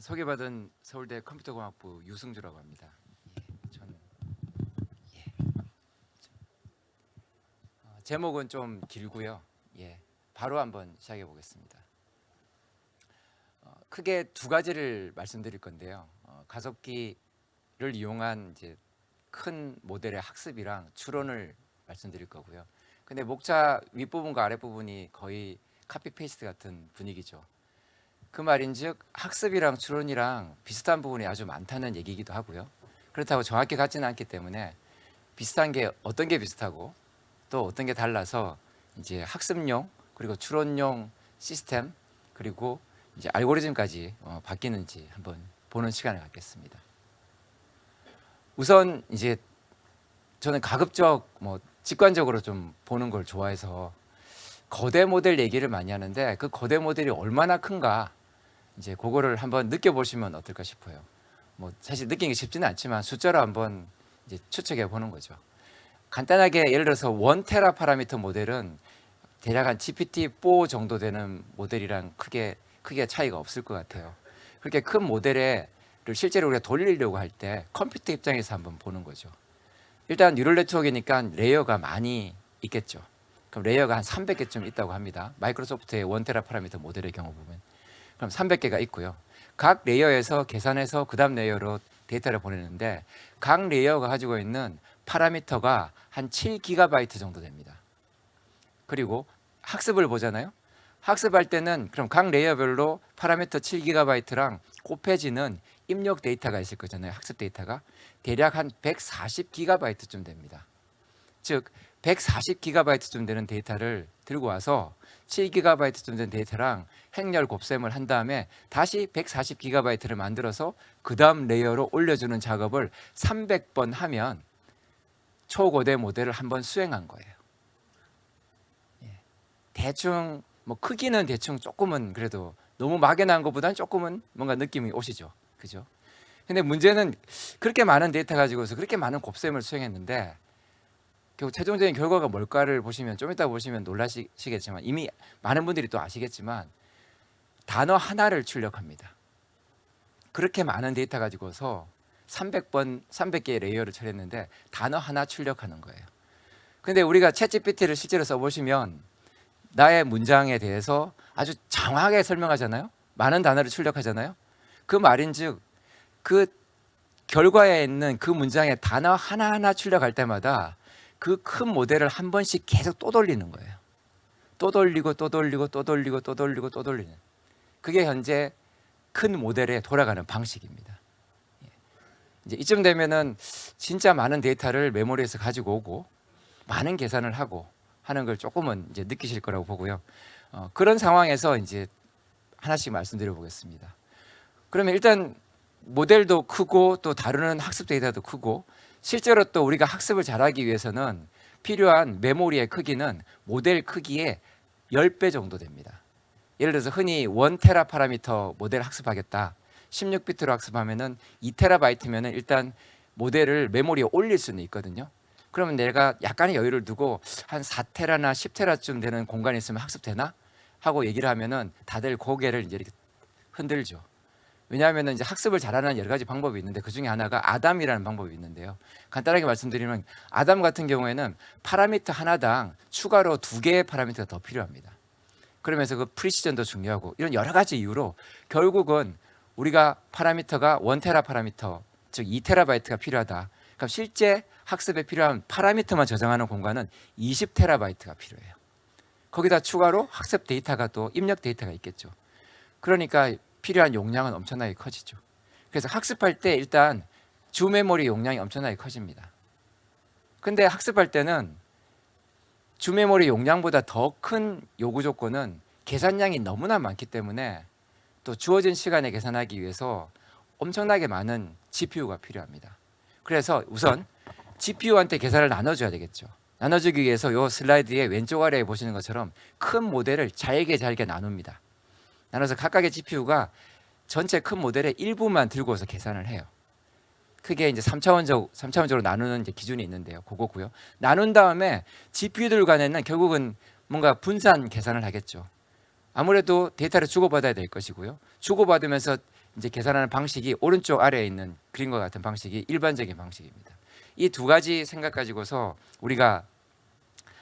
소개받은 서울대 컴퓨터공학부 유승주라고 합니다. 저는 예, 제목은 좀 길고요. 바로 한번 시작해 보겠습니다. 크게 두 가지를 말씀드릴 건데요. 가속기를 이용한 이제 큰 모델의 학습이랑 추론을 말씀드릴 거고요. 근데 목차 윗부분과 아랫부분이 거의 카피 페이스트 같은 분위기죠. 그 말인즉 학습이랑 추론이랑 비슷한 부분이 아주 많다는 얘기이기도 하고요. 그렇다고 정확히 같지는 않기 때문에 비슷한 게 어떤 게 비슷하고 또 어떤 게 달라서 이제 학습용 그리고 추론용 시스템 그리고 이제 알고리즘까지 바뀌는지 한번 보는 시간을 갖겠습니다. 우선 이제 저는 가급적 직관적으로 좀 보는 걸 좋아해서 거대 모델 얘기를 많이 하는데 그 거대 모델이 얼마나 큰가 이제 그거를 한번 느껴보시면 어떨까 싶어요. 사실 느끼기 쉽지는 않지만 숫자로 한번 이제 추측해 보는 거죠. 간단하게 예를 들어서 1테라 파라미터 모델은 대략 한 GPT-4 정도 되는 모델이랑 크게 차이가 없을 것 같아요. 그렇게 큰 모델을 실제로 우리가 돌리려고 할 때 컴퓨터 입장에서 한번 보는 거죠. 일단 뉴럴 네트워크니까 레이어가 많이 있겠죠. 그럼 레이어가 한 300개쯤 있다고 합니다. 마이크로소프트의 1테라 파라미터 모델의 경우 보면 그럼 300개가 있고요. 각 레이어에서 계산해서 그 다음 레이어로 데이터를 보내는데 각 레이어가 가지고 있는 파라미터가 한 7GB 정도 됩니다. 그리고 학습을 보잖아요. 학습할 때는 그럼 각 레이어별로 파라미터 7GB랑 곱해지는 입력 데이터가 있을 거잖아요. 학습 데이터가 대략 한 140GB쯤 됩니다. 즉 140GB쯤 되는 데이터를 들고 와서 7GB쯤 되는 데이터랑 행렬 곱셈을 한 다음에 다시 140GB를 만들어서 그 다음 레이어로 올려주는 작업을 300번 하면 초고대 모델을 한번 수행한 거예요. 대충 크기는 대충 조금은 그래도 너무 막연한 것보다는 조금은 뭔가 느낌이 오시죠. 그죠? 근데 문제는 그렇게 많은 데이터 가지고서 그렇게 많은 곱셈을 수행했는데 결국 최종적인 결과가 뭘까를 보시면 좀 이따 보시면 놀라시겠지만 이미 많은 분들이 또 아시겠지만 단어 하나를 출력합니다. 그렇게 많은 데이터 가지고서 300개의 레이어를 처리했는데 단어 하나 출력하는 거예요. 근데 우리가 챗GPT를 실제로 써보시면 나의 문장에 대해서 아주 장황하게 설명하잖아요. 많은 단어를 출력하잖아요. 그 말인즉 그 결과에 있는 그 문장의 단어 하나하나 출력할 때마다 그 큰 모델을 한 번씩 계속 또 돌리는 거예요. 또 돌리고 또 돌리고 또 돌리고 또 돌리고 또 돌리는. 그게 현재 큰 모델에 돌아가는 방식입니다. 이제 이쯤 되면은 진짜 많은 데이터를 메모리에서 가지고 오고 많은 계산을 하고 하는 걸 조금은 이제 느끼실 거라고 보고요. 그런 상황에서 이제 하나씩 말씀드려 보겠습니다. 그러면 일단 모델도 크고 또 다루는 학습 데이터도 크고 실제로 또 우리가 학습을 잘하기 위해서는 필요한 메모리의 크기는 모델 크기의 10배 정도 됩니다. 예를 들어서 흔히 1테라 파라미터 모델 학습하겠다. 16비트로 학습하면은 2테라바이트면은 일단 모델을 메모리에 올릴 수는 있거든요. 그러면 내가 약간의 여유를 두고 한 4테라나 10테라쯤 되는 공간이 있으면 학습되나? 하고 얘기를 하면은 다들 고개를 이제 이렇게 흔들죠. 왜냐하면 이제 학습을 잘하는 여러 가지 방법이 있는데 그 중에 하나가 아담이라는 방법이 있는데요. 간단하게 말씀드리면 아담 같은 경우에는 파라미터 하나당 추가로 2개의 파라미터가 더 필요합니다. 그러면서 그 프리시전도 중요하고 이런 여러 가지 이유로 결국은 우리가 파라미터가 1테라 파라미터 즉 2테라바이트가 필요하다. 그럼 실제 학습에 필요한 파라미터만 저장하는 공간은 20테라바이트가 필요해요. 거기다 추가로 학습 데이터가 또 입력 데이터가 있겠죠. 그러니까 필요한 용량은 엄청나게 커지죠. 그래서 학습할 때 일단 주 메모리 용량이 엄청나게 커집니다. 근데 학습할 때는 주 메모리 용량보다 더 큰 요구 조건은 계산량이 너무나 많기 때문에 또 주어진 시간에 계산하기 위해서 엄청나게 많은 GPU가 필요합니다. 그래서 우선 GPU한테 계산을 나눠줘야 되겠죠. 나눠주기 위해서 이 슬라이드의 왼쪽 아래에 보시는 것처럼 큰 모델을 잘게 나눕니다. 나눠서 각각의 GPU가 전체 큰 모델의 일부만 들고서 계산을 해요. 크게 이제 3차원적으로 나누는 이제 기준이 있는데요. 그거고요. 나눈 다음에 GPU들 간에는 결국은 뭔가 분산 계산을 하겠죠. 아무래도 데이터를 주고받아야 될 것이고요. 주고받으면서 이제 계산하는 방식이 오른쪽 아래에 있는 그림과 같은 방식이 일반적인 방식입니다. 이 두 가지 생각 가지고서 우리가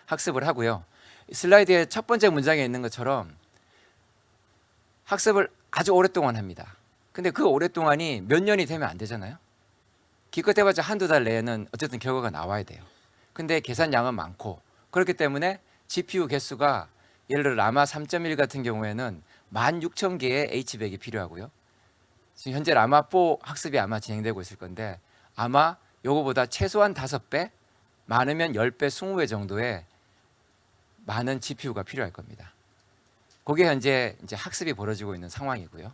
학습을 하고요. 슬라이드의 첫 번째 문장에 있는 것처럼 학습을 아주 오랫동안 합니다. 근데 그 오랫동안이 몇 년이 되면 안 되잖아요. 기껏 해봤자 한두 달 내에는 어쨌든 결과가 나와야 돼요. 근데 계산량은 많고 그렇기 때문에 GPU 개수가 예를 들어 라마 3.1 같은 경우에는 16,000개의 H백이 필요하고요. 지금 현재 라마4 학습이 아마 진행되고 있을 건데 아마 요거보다 최소한 5배, 많으면 10배, 20배 정도의 많은 GPU가 필요할 겁니다. 그게 현재 이제 학습이 벌어지고 있는 상황이고요.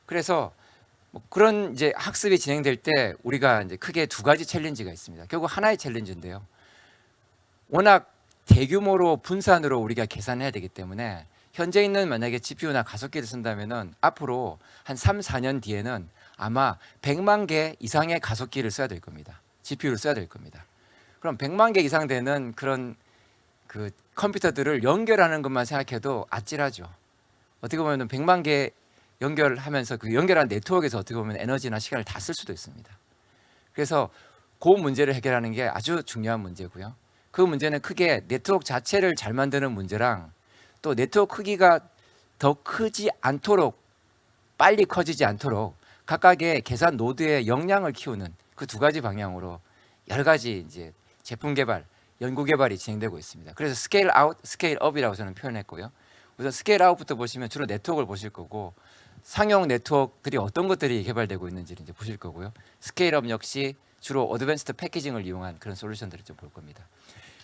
그래서 뭐 그런 이제 학습이 진행될 때 우리가 이제 크게 두 가지 챌린지가 있습니다. 결국 하나의 챌린지인데요. 워낙 대규모로 분산으로 우리가 계산해야 되기 때문에 현재 있는 만약에 GPU나 가속기를 쓴다면은 앞으로 한 3, 4년 뒤에는 아마 100만 개 이상의 가속기를 써야 될 겁니다. GPU를 써야 될 겁니다. 그럼 100만 개 이상 되는 그런 그 컴퓨터들을 연결하는 것만 생각해도 아찔하죠. 어떻게 보면 100만 개 연결하면서 그 연결한 네트워크에서 어떻게 보면 에너지나 시간을 다 쓸 수도 있습니다. 그래서 그 문제를 해결하는 게 아주 중요한 문제고요. 그 문제는 크게 네트워크 자체를 잘 만드는 문제랑 또 네트워크 크기가 더 크지 않도록 빨리 커지지 않도록 각각의 계산 노드의 역량을 키우는 그 두 가지 방향으로 여러 가지 이제 제품 개발, 연구 개발이 진행되고 있습니다. 그래서 스케일 아웃, 스케일 업이라고 저는 표현했고요. 우선 스케일 아웃부터 보시면 주로 네트워크를 보실 거고 상용 네트워크들이 어떤 것들이 개발되고 있는지를 이제 보실 거고요. 스케일 업 역시 주로 어드밴스드 패키징을 이용한 그런 솔루션들을 좀 볼 겁니다.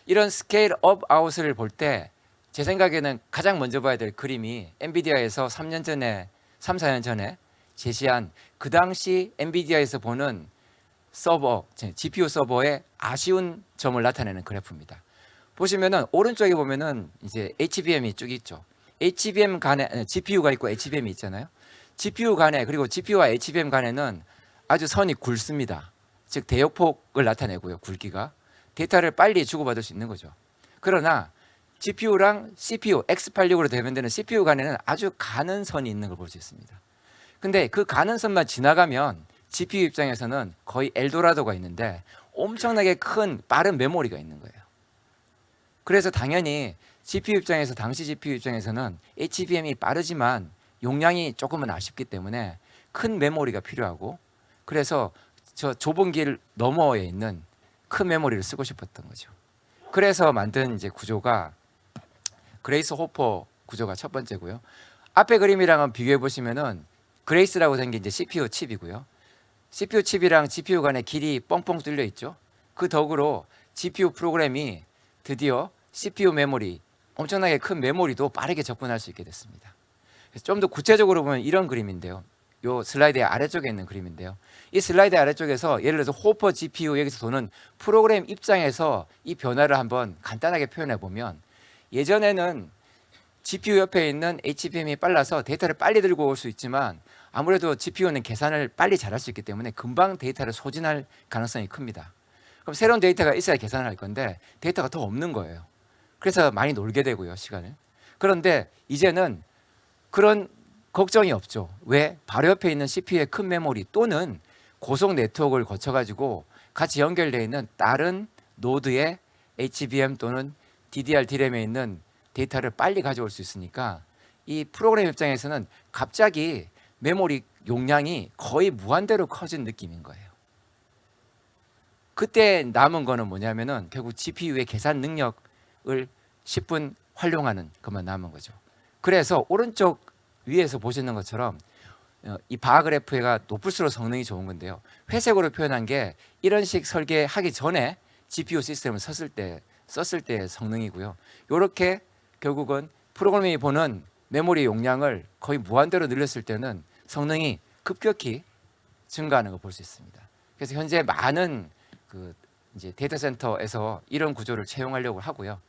이런 스케일 업 아웃을 볼 때 제 생각에는 가장 먼저 봐야 될 그림이 엔비디아에서 3년 전에 3, 4년 전에 제시한 그 당시 엔비디아에서 보는 서버, GPU 서버의 아쉬운 점을 나타내는 그래프입니다. 보시면은 오른쪽에 보면은 이제 HBM이 쭉 있죠. HBM 간에 GPU가 있고 HBM이 있잖아요. GPU 간에 그리고 GPU와 HBM 간에는 아주 선이 굵습니다. 즉 대역폭을 나타내고요. 굵기가 데이터를 빨리 주고받을 수 있는 거죠. 그러나 GPU랑 CPU, X86으로 대변되는 CPU 간에는 아주 가는 선이 있는 걸 볼 수 있습니다. 근데 그 가는 선만 지나가면 GPU 입장에서는 거의 엘도라도가 있는데 엄청나게 큰 빠른 메모리가 있는 거예요. 그래서 당연히 GPU 입장에서 당시 GPU 입장에서는 HBM이 빠르지만 용량이 조금은 아쉽기 때문에 큰 메모리가 필요하고 그래서 저 좁은 길 너머에 있는 큰 메모리를 쓰고 싶었던 거죠. 그래서 만든 이제 구조가 그레이스 호퍼 구조가 첫 번째고요. 앞에 그림이랑은 비교해 보시면은 그레이스라고 된 게 이제 CPU 칩이고요. CPU 칩이랑 GPU 간에 길이 뻥뻥 뚫려 있죠. 그 덕으로 GPU 프로그램이 드디어 CPU 메모리, 엄청나게 큰 메모리도 빠르게 접근할 수 있게 됐습니다. 좀 더 구체적으로 보면 이런 그림인데요. 요 슬라이드의 아래쪽에 있는 그림인데요. 이 슬라이드 아래쪽에서 예를 들어서 호퍼 GPU 여기서 도는 프로그램 입장에서 이 변화를 한번 간단하게 표현해 보면 예전에는 GPU 옆에 있는 HBM이 빨라서 데이터를 빨리 들고 올 수 있지만 아무래도 GPU는 계산을 빨리 잘할 수 있기 때문에 금방 데이터를 소진할 가능성이 큽니다. 그럼 새로운 데이터가 있어야 계산을 할 건데 데이터가 더 없는 거예요. 그래서 많이 놀게 되고요, 시간을. 그런데 이제는 그런 걱정이 없죠. 왜? 바로 옆에 있는 CPU의 큰 메모리 또는 고속 네트워크를 거쳐가지고 같이 연결되어 있는 다른 노드의 HBM 또는 DDR DRAM에 있는 데이터를 빨리 가져올 수 있으니까 이 프로그램 입장에서는 갑자기 메모리 용량이 거의 무한대로 커진 느낌인 거예요. 그때 남은 거는 뭐냐면은 결국 GPU의 계산 능력을 10분 활용하는 것만 남은 거죠. 그래서 오른쪽 위에서 보시는 것처럼 이 바 그래프가 높을수록 성능이 좋은 건데요. 회색으로 표현한 게 이런 식 설계하기 전에 GPU 시스템을 썼을 때 성능이고요. 이렇게 결국은 프로그램이 보는 메모리 용량을 거의 무한대로 늘렸을 때는 성능이 급격히 증가하는 걸 볼 수 있습니다. 그래서 현재 많은 그 이제 데이터 센터에서 이런 구조를 채용하려고 하고요.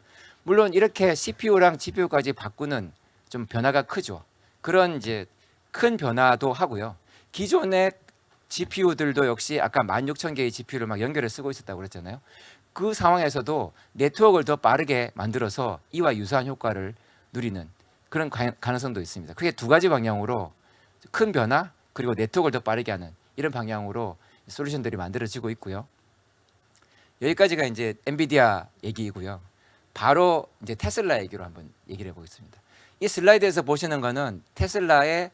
물론 이렇게 CPU랑 GPU까지 바꾸는 좀 변화가 크죠. 그런 이제 큰 변화도 하고요. 기존의 GPU들도 역시 아까 16,000개의 GPU를 막 연결해 쓰고 있었다고 그랬잖아요. 그 상황에서도 네트워크를 더 빠르게 만들어서 이와 유사한 효과를 누리는 그런 가능성도 있습니다. 크게 두 가지 방향으로 큰 변화 그리고 네트워크를 더 빠르게 하는 이런 방향으로 솔루션들이 만들어지고 있고요. 여기까지가 이제 엔비디아 얘기이고요. 바로 이제 테슬라 얘기로 한번 얘기를 해보겠습니다. 이 슬라이드에서 보시는 거는 테슬라의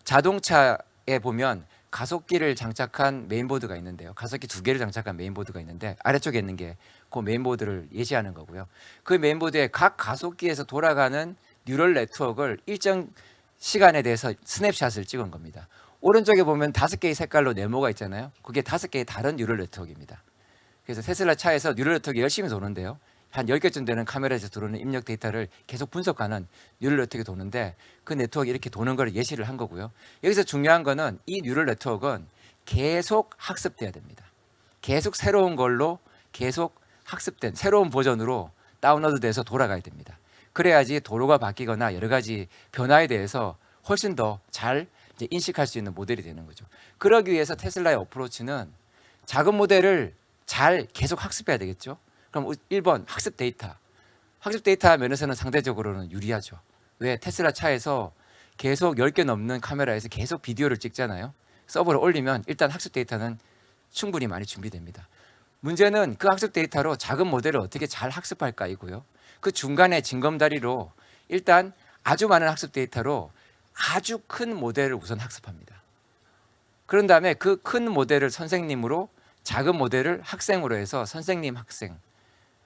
자동차에 보면 가속기를 장착한 메인보드가 있는데요. 가속기 2개를 장착한 메인보드가 있는데 아래쪽에 있는 게 그 메인보드를 예시하는 거고요. 그 메인보드에 각 가속기에서 돌아가는 뉴럴 네트워크를 일정 시간에 대해서 스냅샷을 찍은 겁니다. 오른쪽에 보면 5개의 색깔로 네모가 있잖아요. 그게 5개의 다른 뉴럴 네트워크입니다. 그래서 테슬라 차에서 뉴럴 네트워크 열심히 도는데요. 한 10개쯤 되는 카메라에서 들어오는 입력 데이터를 계속 분석하는 뉴럴 네트워크가 도는데 그 네트워크 이렇게 도는 걸 예시를 한 거고요. 여기서 중요한 거는 이 뉴럴 네트워크는 계속 학습돼야 됩니다. 계속 새로운 걸로 계속 학습된 새로운 버전으로 다운로드돼서 돌아가야 됩니다. 그래야지 도로가 바뀌거나 여러 가지 변화에 대해서 훨씬 더 잘 인식할 수 있는 모델이 되는 거죠. 그러기 위해서 테슬라의 어프로치는 작은 모델을 잘 계속 학습해야 되겠죠. 그럼 1번 학습 데이터. 학습 데이터 면에서는 상대적으로는 유리하죠. 왜? 테슬라 차에서 계속 10개 넘는 카메라에서 계속 비디오를 찍잖아요. 서버를 올리면 일단 학습 데이터는 충분히 많이 준비됩니다. 문제는 그 학습 데이터로 작은 모델을 어떻게 잘 학습할까이고요. 그 중간에 징검다리로 일단 아주 많은 학습 데이터로 아주 큰 모델을 우선 학습합니다. 그런 다음에 그 큰 모델을 선생님으로 작은 모델을 학생으로 해서 선생님 학생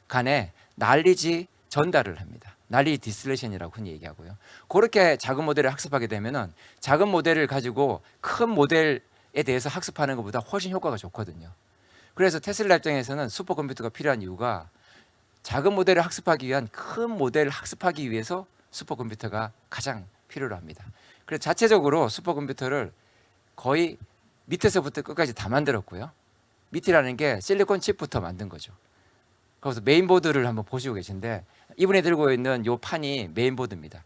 간에 난리지 전달을 합니다. 난리 디스레이션이라고 흔히 얘기하고요. 그렇게 작은 모델을 학습하게 되면은 작은 모델을 가지고 큰 모델에 대해서 학습하는 것보다 훨씬 효과가 좋거든요. 그래서 테슬라 입장에서는 슈퍼컴퓨터가 필요한 이유가 작은 모델을 학습하기 위한 큰 모델을 학습하기 위해서 슈퍼컴퓨터가 가장 필요로 합니다. 그래서 자체적으로 슈퍼컴퓨터를 거의 밑에서부터 끝까지 다 만들었고요. 밑이라는 게 실리콘 칩부터 만든 거죠. 그래서 메인보드를 한번 보시고 계신데 이분이 들고 있는 이 판이 메인보드입니다.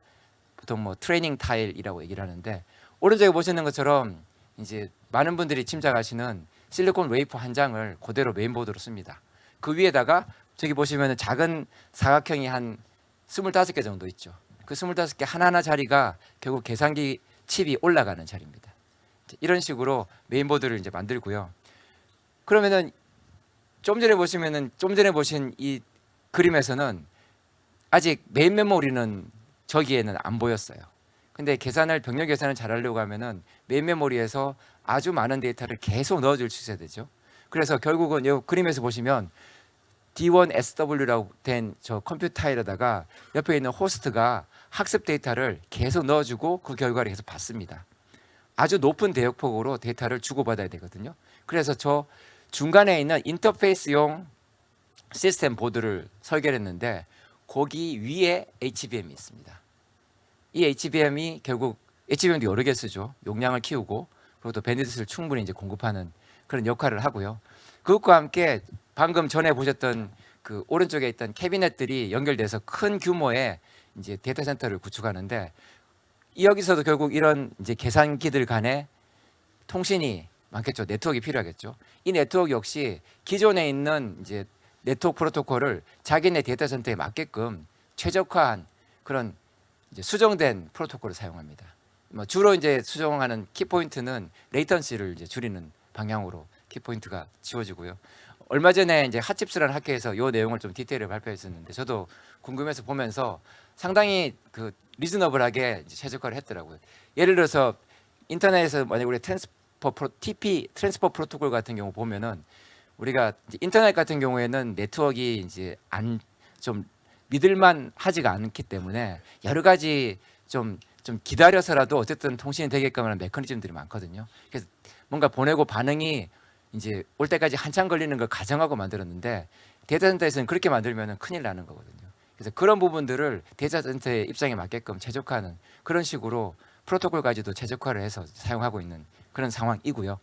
보통 뭐 트레이닝 타일이라고 얘기를 하는데 오른쪽에 보시는 것처럼 이제 많은 분들이 짐작하시는 실리콘 웨이퍼 한 장을 그대로 메인보드로 씁니다. 그 위에다가 저기 보시면 작은 사각형이 한 25개 정도 있죠. 그 25개 하나하나 자리가 결국 계산기 칩이 올라가는 자리입니다. 이런 식으로 메인보드를 이제 만들고요. 그러면은 좀 전에 보신 이 그림에서는 아직 메인 메모리는 저기에는 안 보였어요. 근데 병렬 계산을 잘하려고 하면은 메인 메모리에서 아주 많은 데이터를 계속 넣어줄 수 있어야 되죠. 그래서 결국은 이 그림에서 보시면 D1SW라고 된 저 컴퓨터 타일에다가 옆에 있는 호스트가 학습 데이터를 계속 넣어주고 그 결과를 계속 받습니다. 아주 높은 대역폭으로 데이터를 주고받아야 되거든요. 그래서 저 중간에 있는 인터페이스용 시스템 보드를 설계를 했는데 거기 위에 HBM이 있습니다. 이 HBM이 결국 HBM도 여러 개 쓰죠. 용량을 키우고 그리고 또 밴드위드를 충분히 이제 공급하는 그런 역할을 하고요. 그것과 함께 방금 전에 보셨던 그 오른쪽에 있던 캐비넷들이 연결돼서 큰 규모의 이제 데이터 센터를 구축하는데 여기서도 결국 이런 이제 계산기들 간의 통신이 많겠죠. 네트워크가 필요하겠죠. 이 네트워크 역시 기존에 있는 이제 네트워크 프로토콜을 자기네 데이터 센터에 맞게끔 최적화한 그런 이제 수정된 프로토콜을 사용합니다. 뭐 주로 이제 수정하는 키포인트는 레이턴시를 이제 줄이는 방향으로 키포인트가 지워지고요. 얼마 전에 이제 핫칩스라는 학회에서 이 내용을 좀 디테일을 발표했었는데 저도 궁금해서 보면서 상당히 그 리즈너블하게 이제 최적화를 했더라고요. 예를 들어서 인터넷에서 만약 우리 트랜스퍼 프로토콜 같은 경우 보면은 우리가 이제 인터넷 같은 경우에는 네트워크가 이제 좀 믿을만 하지가 않기 때문에 여러 가지 좀 기다려서라도 어쨌든 통신이 되게끔 하는 메커니즘들이 많거든요. 그래서 뭔가 보내고 반응이 이제 올 때까지 한참 걸리는 걸 가정하고 만들었는데 데이터 센터에서는 그렇게 만들면 큰일 나는 거거든요. 그래서 그런 부분들을 데이터 센터의 입장에 맞게끔 최적화하는 그런 식으로 프로토콜까지도 최적화를 해서 사용하고 있는 그런 상황이고요.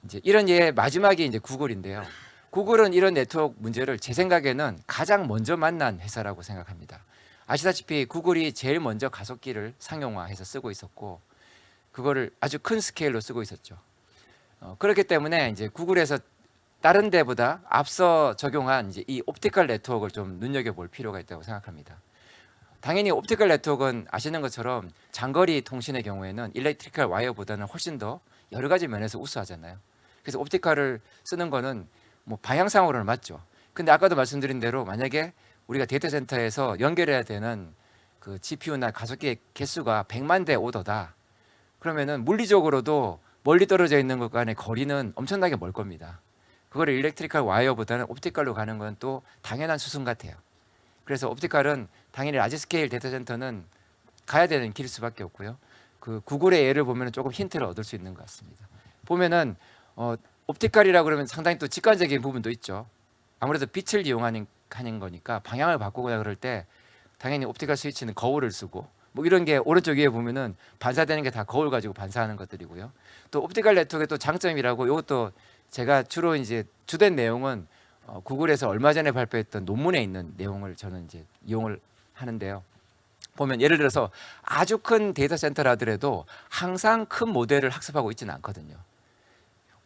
이제 이런 예 마지막이 이제 구글인데요. 구글은 이런 네트워크 문제를 제 생각에는 가장 먼저 만난 회사라고 생각합니다. 아시다시피 구글이 제일 먼저 가속기를 상용화해서 쓰고 있었고 그거를 아주 큰 스케일로 쓰고 있었죠. 그렇기 때문에 이제 구글에서 다른 데보다 앞서 적용한 이제 이 옵티컬 네트워크를 좀 눈여겨볼 필요가 있다고 생각합니다. 당연히 옵티컬 네트워크는 아시는 것처럼 장거리 통신의 경우에는 일렉트리컬 와이어보다는 훨씬 더 여러 가지 면에서 우수하잖아요. 그래서 옵티컬을 쓰는 거는 뭐 방향상으로는 맞죠. 근데 아까도 말씀드린 대로 만약에 우리가 데이터 센터에서 연결해야 되는 그 GPU나 가속기의 개수가 100만 대 오더다. 그러면은 물리적으로도 멀리 떨어져 있는 것 간의 거리는 엄청나게 멀 겁니다. 그거를 일렉트리컬 와이어보다는 옵티컬로 가는 건 또 당연한 수순 같아요. 그래서 옵티컬은 당연히 라지 스케일 데이터 센터는 가야 되는 길 수밖에 없고요. 그 구글의 예를 보면 조금 힌트를 얻을 수 있는 것 같습니다. 보면은 옵티컬이라 그러면 상당히 또 직관적인 부분도 있죠. 아무래도 빛을 이용하는 거니까 방향을 바꾸거나 그럴 때 당연히 옵티컬 스위치는 거울을 쓰고 뭐 이런 게 오른쪽 위에 보면은 반사되는 게 다 거울 가지고 반사하는 것들이고요. 또 옵티컬 네트워크의 또 장점이라고 이것도 제가 주로 이제 주된 내용은 구글에서 얼마 전에 발표했던 논문에 있는 내용을 저는 이제 이용을 하는데요. 보면 예를 들어서 아주 큰 데이터 센터라 하더라도 항상 큰 모델을 학습하고 있지는 않거든요.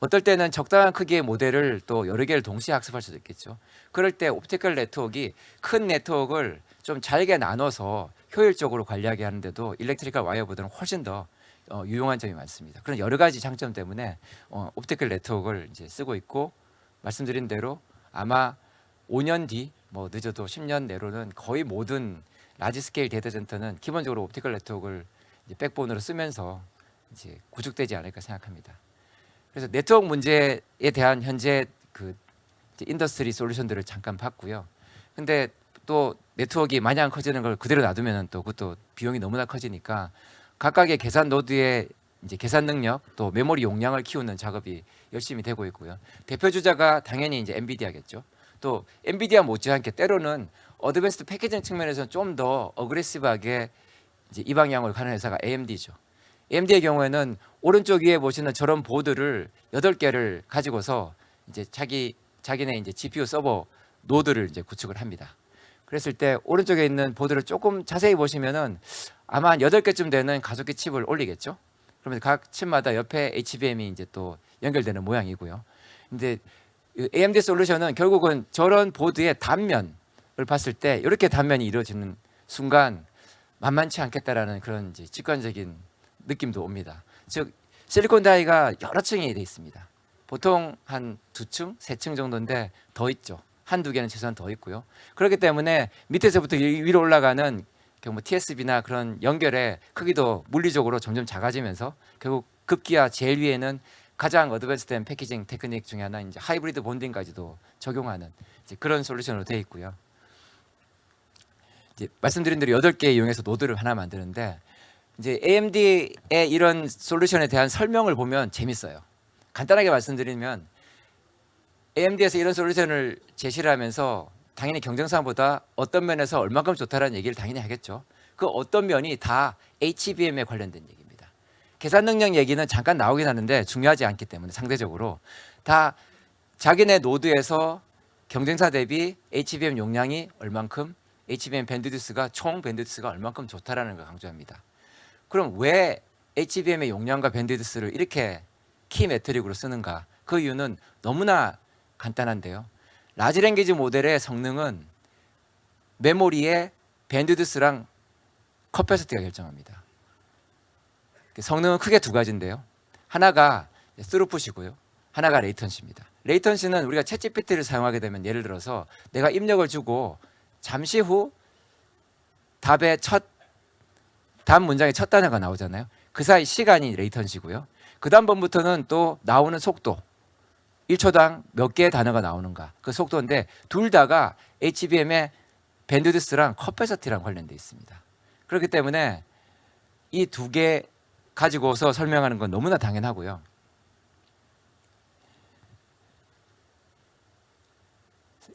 어떨 때는 적당한 크기의 모델을 또 여러 개를 동시에 학습할 수도 있겠죠. 그럴 때 옵티컬 네트워크가 큰 네트워크를 좀 잘게 나눠서 효율적으로 관리하게 하는데도 일렉트리컬 와이어보다는 훨씬 더 유용한 점이 많습니다. 그런 여러 가지 장점 때문에 옵티컬 네트워크를 이제 쓰고 있고 말씀드린 대로 아마 5년 뒤, 뭐 늦어도 10년 내로는 거의 모든 라지 스케일 데이터 센터는 기본적으로 옵티컬 네트워크를 이제 백본으로 쓰면서 이제 구축되지 않을까 생각합니다. 그래서 네트워크 문제에 대한 현재 그 인더스트리 솔루션들을 잠깐 봤고요. 근데 또 네트워크가 마냥 커지는 걸 그대로 놔두면 또 그것도 비용이 너무나 커지니까 각각의 계산 노드의 이제 계산 능력 또 메모리 용량을 키우는 작업이 열심히 되고 있고요. 대표 주자가 당연히 이제 엔비디아겠죠. 또 엔비디아 못지않게 때로는 어드밴스드 패키징 측면에서는 좀 더 어그레시브하게 이제 이 방향으로 가는 회사가 AMD죠. AMD의 경우에는 오른쪽 위에 보시는 저런 보드를 8개를 가지고서 이제 자기네 이제 GPU 서버 노드를 이제 구축을 합니다. 그랬을 때 오른쪽에 있는 보드를 조금 자세히 보시면은 아마 한 8개쯤 되는 가속기 칩을 올리겠죠. 그러면 각 칩마다 옆에 HBM이 이제 또 연결되는 모양이고요. 근데 AMD 솔루션은 결국은 저런 보드의 단면을 봤을 때 이렇게 단면이 이루어지는 순간 만만치 않겠다라는 그런 이제 직관적인 느낌도 옵니다. 즉 실리콘 다이가 여러 층이 돼 있습니다. 보통 한 2층, 3층 정도인데 더 있죠. 한두 개는 최소한 더 있고요. 그렇기 때문에 밑에서부터 위로 올라가는 뭐 TSB나 그런 연결의 크기도 물리적으로 점점 작아지면서 결국 급기야 제일 위에는 가장 어드밴스된 패키징 테크닉 중에 하나 이제 하이브리드 본딩까지도 적용하는 이제 그런 솔루션으로 되어 있고요. 이제 말씀드린 대로 8개 이용해서 노드를 하나 만드는데 이제 AMD의 이런 솔루션에 대한 설명을 보면 재밌어요. 간단하게 말씀드리면 AMD에서 이런 솔루션을 제시를 하면서 당연히 경쟁사보다 어떤 면에서 얼마큼 좋다라는 얘기를 당연히 하겠죠. 그 어떤 면이 다 HBM에 관련된 얘기입니다. 계산 능력 얘기는 잠깐 나오긴 하는데 중요하지 않기 때문에 상대적으로 다 자기네 노드에서 경쟁사 대비 HBM 용량이 얼만큼 HBM 밴드위드스가 총 밴드위드스가 얼만큼 좋다라는 걸 강조합니다. 그럼 왜 HBM의 용량과 밴드위드스를 이렇게 키 매트릭으로 쓰는가? 그 이유는 너무나 간단한데요. 라지 랭귀지 모델의 성능은 메모리의 밴드위드스랑 커패시티가 결정합니다. 성능은 크게 두 가지인데요. 하나가 스루풋이고요. 하나가 레이턴시입니다. 레이턴시는 우리가 챗GPT를 사용하게 되면 예를 들어서 내가 입력을 주고 잠시 후 답 문장의 첫 단어가 나오잖아요. 그 사이 시간이 레이턴시고요. 그 다음번부터는 또 나오는 속도 1초당 몇 개의 단어가 나오는가 그 속도인데 둘 다가 HBM의 밴드위드스랑 커패시티랑 관련되어 있습니다. 그렇기 때문에 이 두 개 가지고서 설명하는 건 너무나 당연하고요.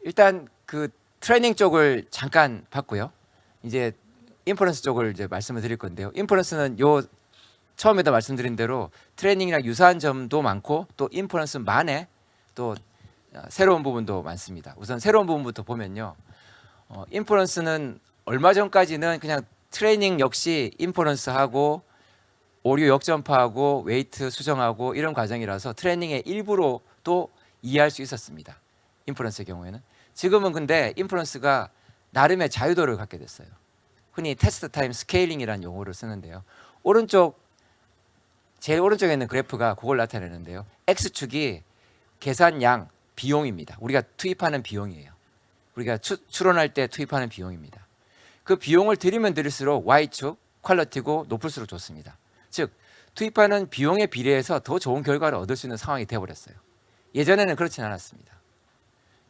일단 그 트레이닝 쪽을 잠깐 봤고요. 이제 인퍼런스 쪽을 이제 말씀을 드릴 건데요. 인퍼런스는 요 처음에도 말씀드린 대로 트레이닝이랑 유사한 점도 많고 또 인퍼런스만의 또 새로운 부분도 많습니다. 우선 새로운 부분부터 보면요. 인퍼런스는 얼마 전까지는 그냥 트레이닝 역시 인퍼런스하고 오류 역전파하고 웨이트 수정하고 이런 과정이라서 트레이닝의 일부로 또 이해할 수 있었습니다. 인퍼런스의 경우에는. 지금은 근데 인퍼런스가 나름의 자유도를 갖게 됐어요. 흔히 테스트 타임 스케일링이라는 용어를 쓰는데요. 제일 오른쪽에 있는 그래프가 그걸 나타내는데요. X축이 계산량 비용입니다. 우리가 투입하는 비용이에요. 우리가 추론할 때 투입하는 비용입니다. 그 비용을 들이면 들일수록 Y축 퀄리티고 높을수록 좋습니다. 즉 투입하는 비용에 비례해서 더 좋은 결과를 얻을 수 있는 상황이 되어버렸어요. 예전에는 그렇진 않았습니다.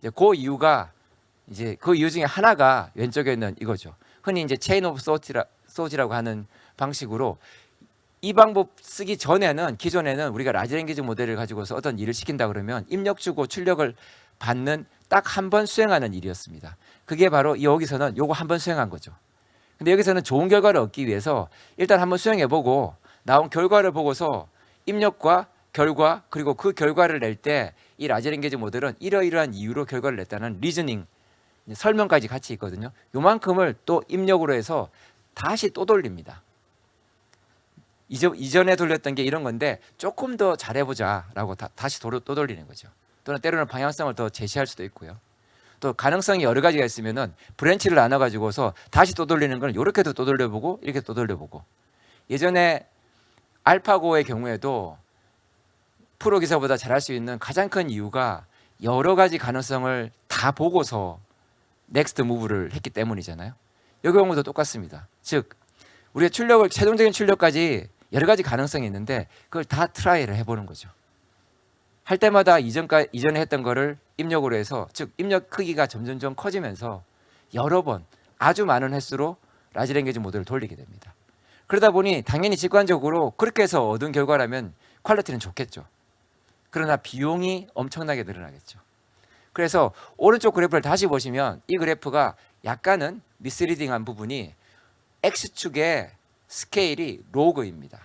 이제 그 이유 중에 하나가 왼쪽에 있는 이거죠. 흔히 이제 체인 오브 소지라고 하는 방식으로 이 방법 쓰기 전에는 기존에는 우리가 라지 랭귀지 모델을 가지고서 어떤 일을 시킨다 그러면 입력 주고 출력을 받는 딱 한 번 수행하는 일이었습니다. 그게 바로 여기서는 요거 한 번 수행한 거죠. 근데 여기서는 좋은 결과를 얻기 위해서 일단 한번 수행해보고 나온 결과를 보고서 입력과 결과 그리고 그 결과를 낼 때 이 라지 랭귀지 모델은 이러이러한 이유로 결과를 냈다는 리즈닝 설명까지 같이 있거든요. 요만큼을 또 입력으로 해서 다시 또 돌립니다. 이전에 돌렸던 게 이런 건데 조금 더 잘해보자라고 다시 또 돌리는 거죠. 또는 때로는 방향성을 더 제시할 수도 있고요. 또 가능성이 여러 가지가 있으면은 브랜치를 나눠가지고서 다시 또 돌리는 건 이렇게도 또 돌려보고 이렇게 또 돌려보고. 예전에 알파고의 경우에도 프로 기사보다 잘할 수 있는 가장 큰 이유가 여러 가지 가능성을 다 보고서 넥스트 무브를 했기 때문이잖아요. 여기 경우도 똑같습니다. 즉 우리가 최종적인 출력까지 여러 가지 가능성이 있는데 그걸 다 트라이를 해보는 거죠. 할 때마다 이전에 했던 거를 입력으로 해서 즉 입력 크기가 점점 커지면서 여러 번 아주 많은 횟수로 라지 랭귀지 모델을 돌리게 됩니다. 그러다 보니 당연히 직관적으로 그렇게 해서 얻은 결과라면 퀄리티는 좋겠죠. 그러나 비용이 엄청나게 늘어나겠죠. 그래서 오른쪽 그래프를 다시 보시면 이 그래프가 약간은 미스리딩한 부분이 X축의 스케일이 로그입니다.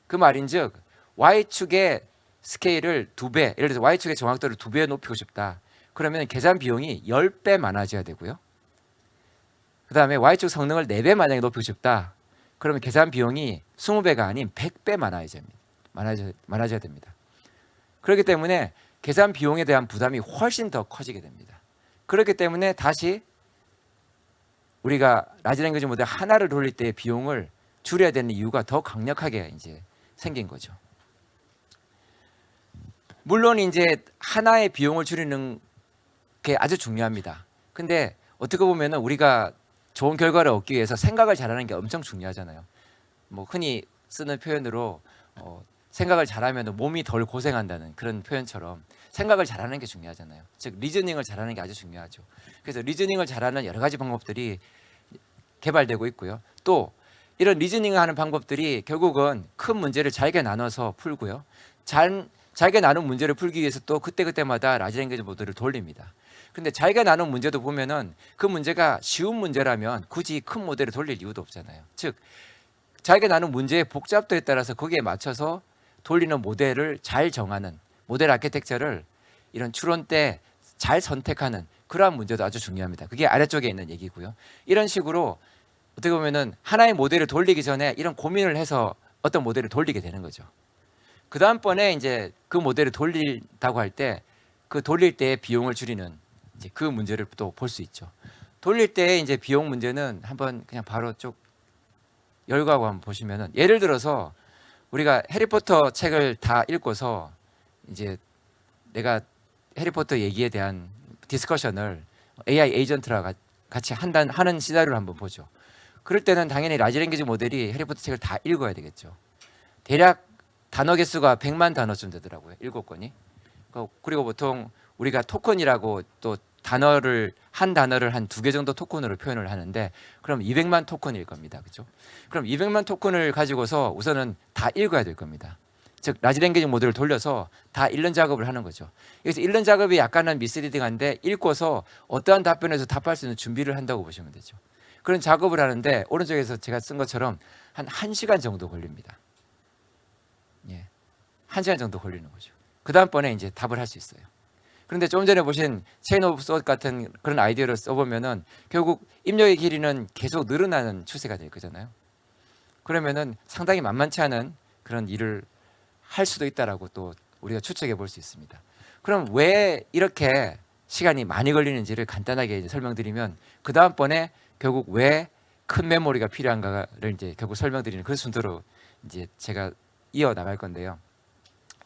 그 말인즉 Y축의 스케일을 2배, 예를 들어서 Y축의 정확도를 2배 높이고 싶다. 그러면 계산 비용이 10배 많아져야 되고요. 그 다음에 Y축 성능을 4배 만약에 높이고 싶다. 그러면 계산 비용이 20배가 아닌 100배 많아져야 됩니다. 그렇기 때문에 계산 비용에 대한 부담이 훨씬 더 커지게 됩니다. 그렇기 때문에 다시 우리가 라지 랭귀지 모델 하나를 돌릴 때 비용을 줄여야 되는 이유가 더 강력하게 이제 생긴 거죠. 물론 이제 하나의 비용을 줄이는 게 아주 중요합니다. 근데 어떻게 보면은 우리가 좋은 결과를 얻기 위해서 생각을 잘하는 게 엄청 중요하잖아요. 뭐 흔히 쓰는 표현으로 생각을 잘하면 몸이 덜 고생한다는 그런 표현처럼 생각을 잘하는 게 중요하잖아요. 즉 리즈닝을 잘하는 게 아주 중요하죠. 그래서 리즈닝을 잘하는 여러 가지 방법들이 개발되고 있고요. 또 이런 리즈닝을 하는 방법들이 결국은 큰 문제를 잘게 나눠서 풀고요. 잘게 나눈 문제를 풀기 위해서 또 그때그때마다 라지 랭귀지 모델을 돌립니다. 근데 잘게 나눈 문제도 보면은 그 문제가 쉬운 문제라면 굳이 큰 모델을 돌릴 이유도 없잖아요. 즉 잘게 나눈 문제의 복잡도에 따라서 거기에 맞춰서 돌리는 모델을 잘 정하는 모델 아키텍처를 이런 추론 때 잘 선택하는 그러한 문제도 아주 중요합니다. 그게 아래쪽에 있는 얘기고요. 이런 식으로 어떻게 보면은 하나의 모델을 돌리기 전에 이런 고민을 해서 어떤 모델을 돌리게 되는 거죠. 그 다음번에 이제 그 모델을 돌린다고 할 때 그 돌릴 때의 비용을 줄이는 이제 그 문제를 또 볼 수 있죠. 돌릴 때 이제 비용 문제는 한번 그냥 바로 쭉 열거하고 한번 보시면은 예를 들어서 우리가 해리포터 책을 다 읽고서 이제 내가 해리포터 얘기에 대한 디스커션을 AI 에이전트랑 같이 하는 시나리오를 한번 보죠. 그럴 때는 당연히 라지 랭귀지 모델이 해리포터 책을 다 읽어야 되겠죠. 대략 단어 개수가 100만 단어쯤 되더라고요. 7권이. 그리고 보통 우리가 토큰이라고 또 한 단어를 한 2개 정도 토큰으로 표현을 하는데 그럼 200만 토큰일 겁니다. 그렇죠? 그럼 200만 토큰을 가지고서 우선은 다 읽어야 될 겁니다. 즉 라지 랭귀지 모델을 돌려서 다 읽는 작업을 하는 거죠. 그래서 읽는 작업이 약간은 미스리딩한데 읽고서 어떠한 답변에서 답할 수 있는 준비를 한다고 보시면 되죠. 그런 작업을 하는데 오른쪽에서 제가 쓴 것처럼 한 1시간 정도 걸립니다. 예, 1시간 정도 걸리는 거죠. 그 다음번에 이제 답을 할 수 있어요. 그런데 좀 전에 보신 체인 오브 소트 같은 그런 아이디어를 써보면은 결국 입력의 길이는 계속 늘어나는 추세가 될 거잖아요. 그러면은 상당히 만만치 않은 그런 일을 할 수도 있다라고 또 우리가 추측해 볼 수 있습니다. 그럼 왜 이렇게 시간이 많이 걸리는지를 간단하게 이제 설명드리면 그 다음번에 결국 왜 큰 메모리가 필요한가를 이제 결국 설명드리는 그 순서로 이제 제가 이어 나갈 건데요.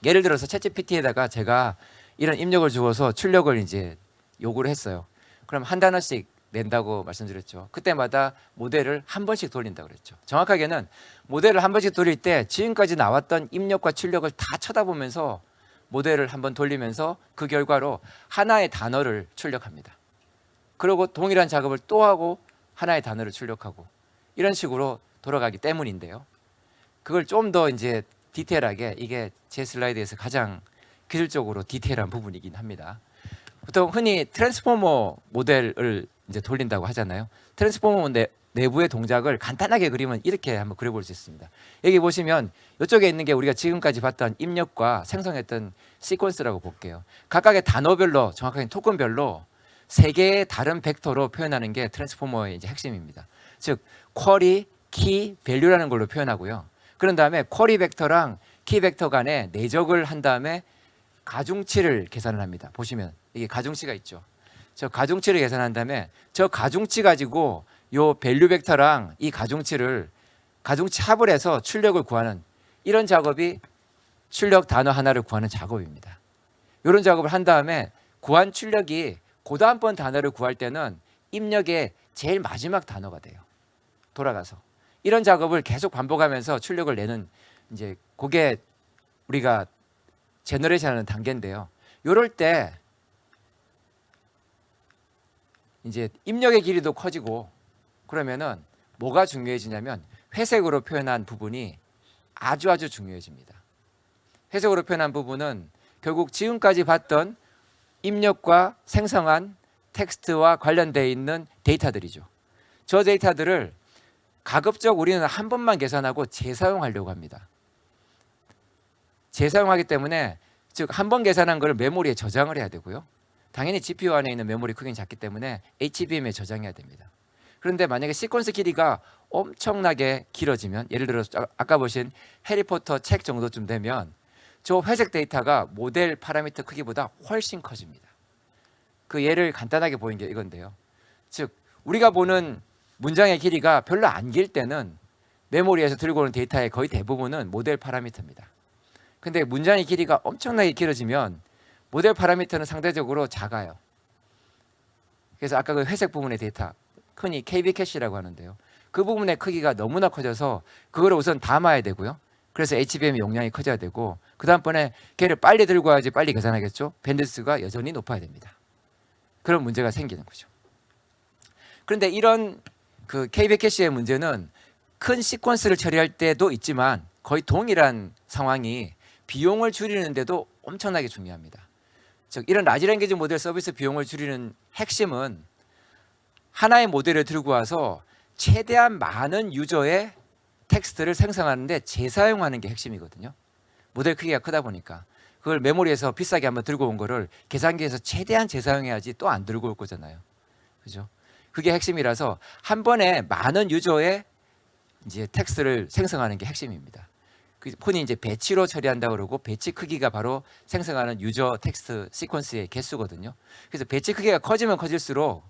예를 들어서 챗GPT에다가 제가 이런 입력을 주어서 출력을 이제 요구를 했어요. 그럼 한 단어씩 낸다고 말씀드렸죠. 그때마다 모델을 한 번씩 돌린다고 그랬죠. 정확하게는 모델을 한 번씩 돌릴 때 지금까지 나왔던 입력과 출력을 다 쳐다보면서 모델을 한 번 돌리면서 그 결과로 하나의 단어를 출력합니다. 그리고 동일한 작업을 또 하고 하나의 단어를 출력하고 이런 식으로 돌아가기 때문인데요. 그걸 좀 더 이제 디테일하게, 이게 제 슬라이드에서 가장 기술적으로 디테일한 부분이긴 합니다. 보통 흔히 트랜스포머 모델을 이제 돌린다고 하잖아요. 트랜스포머 내부의 동작을 간단하게 그리면 이렇게 한번 그려볼 수 있습니다. 여기 보시면 이쪽에 있는 게 우리가 지금까지 봤던 입력과 생성했던 시퀀스라고 볼게요. 각각의 단어별로, 정확하게 토큰별로 세 개의 다른 벡터로 표현하는 게 트랜스포머의 이제 핵심입니다. 즉 쿼리, 키, 밸류라는 걸로 표현하고요. 그런 다음에 쿼리 벡터랑 키 벡터 간에 내적을 한 다음에 가중치를 계산을 합니다. 보시면 이게 가중치가 있죠. 저 가중치를 계산한 다음에 저 가중치 가지고 요 밸류 벡터랑 이 가중치를 가중치 합을 해서 출력을 구하는 이런 작업이 출력 단어 하나를 구하는 작업입니다. 이런 작업을 한 다음에 구한 출력이 그 다음번 단어를 구할 때는 입력의 제일 마지막 단어가 돼요. 돌아가서 이런 작업을 계속 반복하면서 출력을 내는 이제 그게 우리가 제너레이션하는 단계인데요. 이럴 때 이제 입력의 길이도 커지고 그러면은 뭐가 중요해지냐면 회색으로 표현한 부분이 아주 중요해집니다. 회색으로 표현한 부분은 결국 지금까지 봤던 입력과 생성한 텍스트와 관련되어 있는 데이터들이죠. 저 데이터들을 가급적 우리는 한 번만 계산하고 재사용하려고 합니다. 재사용하기 때문에 즉 한 번 계산한 걸 메모리에 저장을 해야 되고요. 당연히 GPU 안에 있는 메모리 크기는 작기 때문에 HBM에 저장해야 됩니다. 그런데 만약에 시퀀스 길이가 엄청나게 길어지면, 예를 들어서 아까 보신 해리포터 책 정도쯤 되면 저 회색 데이터가 모델 파라미터 크기보다 훨씬 커집니다. 그 예를 간단하게 보인 게 이건데요. 즉 우리가 보는 문장의 길이가 별로 안 길 때는 메모리에서 들고 오는 데이터의 거의 대부분은 모델 파라미터입니다. 근데 문장의 길이가 엄청나게 길어지면 모델 파라미터는 상대적으로 작아요. 그래서 아까 그 회색 부분의 데이터, 흔히 KB 캐시라고 하는데요. 그 부분의 크기가 너무나 커져서 그걸 우선 담아야 되고요. 그래서 HBM 용량이 커져야 되고 그 다음번에 걔를 빨리 들고 와야지 빨리 계산하겠죠. 밴드위드가 여전히 높아야 됩니다. 그런 문제가 생기는 거죠. 그런데 이런 그 KB 캐시의 문제는 큰 시퀀스를 처리할 때도 있지만 거의 동일한 상황이 비용을 줄이는데도 엄청나게 중요합니다. 즉 이런 라지 랭귀지 모델 서비스 비용을 줄이는 핵심은 하나의 모델을 들고 와서 최대한 많은 유저의 텍스트를 생성하는데 재사용하는 게 핵심이거든요. 모델 크기가 크다 보니까 그걸 메모리에서 비싸게 한번 들고 온 거를 계산기에서 최대한 재사용해야지 또 안 들고 올 거잖아요. 그죠? 그게 핵심이라서 한 번에 많은 유저의 이제 텍스트를 생성하는 게 핵심입니다. 흔히 이제 배치로 처리한다고 그러고 배치 크기가 바로 생성하는 유저 텍스트 시퀀스의 개수거든요. 그래서 배치 크기가 커지면 커질수록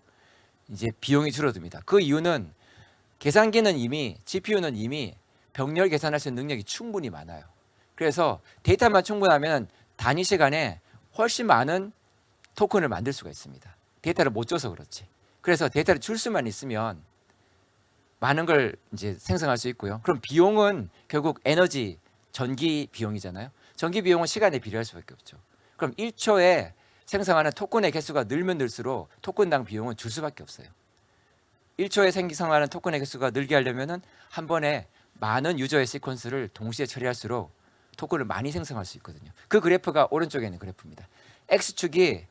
이제 비용이 줄어듭니다. 그 이유는 계산기는 이미 GPU는 이미 병렬 계산할 수 있는 능력이 충분히 많아요. 그래서 데이터만 충분하면 단위 시간에 훨씬 많은 토큰을 만들 수가 있습니다. 데이터를 못 줘서 그렇지. 그래서 데이터를 줄 수만 있으면 많은 걸 이제 생성할 수 있고요. 그럼 비용은 결국 에너지, 전기 비용이잖아요. 전기 비용은 시간에 비례할 수밖에 없죠. 그럼 1초에 생성하는 토큰의 개수가 늘면 늘수록 토큰당 비용은 줄 수밖에 없어요. 1초에 생성하는 토큰의 개수가 늘게 하려면은 한 번에 많은 유저의 시퀀스를 동시에 처리할수록 토큰을 많이 생성할 수 있거든요. 그 그래프가 오른쪽에 있는 그래프입니다. X축이